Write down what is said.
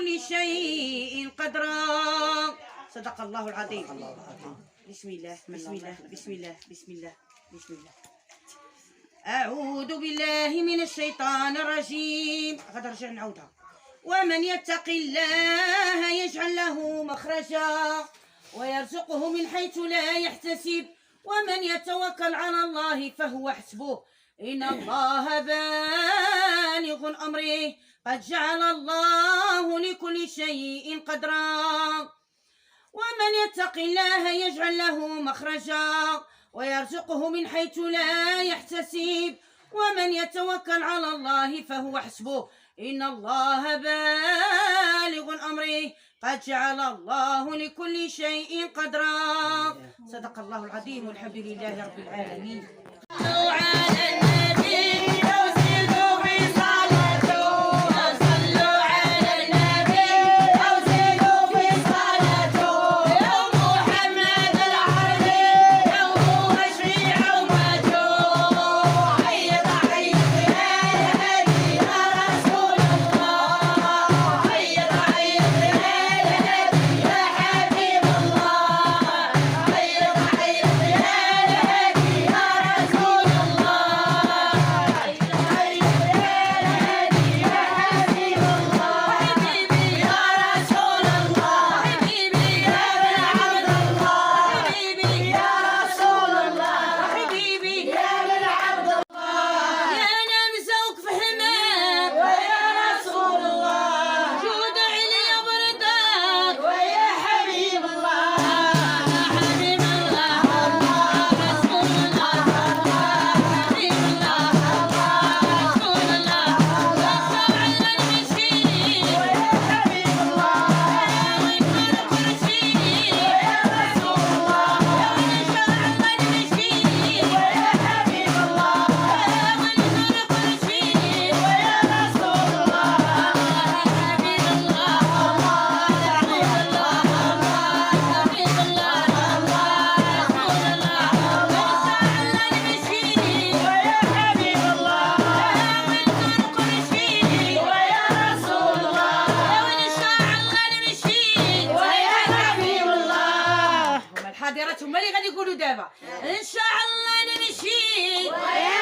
لكل شيء قدرا. صدق الله العظيم. بسم الله بسم الله بسم الله بسم الله بسم الله. أعوذ بالله من الشيطان الرجيم. غادي نرجع نعاودها. ومن يتق الله يجعل له مخرجا ويرزقه من حيث لا يحتسب ومن يتوكل على الله فهو حسبه إن الله بالغ أمره قد جعل الله لكل شيء قدرا. ومن يتق الله يجعل له مخرجا ويرزقه من حيث لا يحتسب ومن يتوكل على الله فهو حسبه إن الله بالغ أمره قد جعل الله لكل شيء قدرا. صدق الله العظيم والحمد لله رب العالمين. صلوا على النبي وزيدوا في صلاته. صلوا على النبي وزيدوا في صلاته. يوم محمد العربي يوم تشريع ومجوع. عيط عيط يا الهادي يا رسول الله. عيط عيط يا الهادي يا حبيب الله. عيط عيط يا الهادي يا رسول الله. عيط عيط يا الهادي يا حبيب الله. حبيبي يا رسول الله. حبيبي يا ابن عبد الله. حبيبي يا رسول الله. حبيبي يا ابن عبد الله. يا نمزوك فهمك ويا رسول الله. جود علي بردك ويا حبيب الله. حبيب الله رسول الله. حبيب الله رسول الله. وصل على المسكين ويا حبيب الله. ويكون كرسي ويا رسول الله. ونشاء على المسكين ويا حبيب الله. ونكون كرسي ويا رسول الله. حبيب الله حبيب الله حبيب الله رسول الله. ونشاء على المسكين ويا حبيب الله. ونكون كرسي ويا رسول الله. ونشاء على المسكين ويا حبيب الله. هما الحاضرات هما اللي غادي يقولوا دابا إن شاء الله نمشي ويا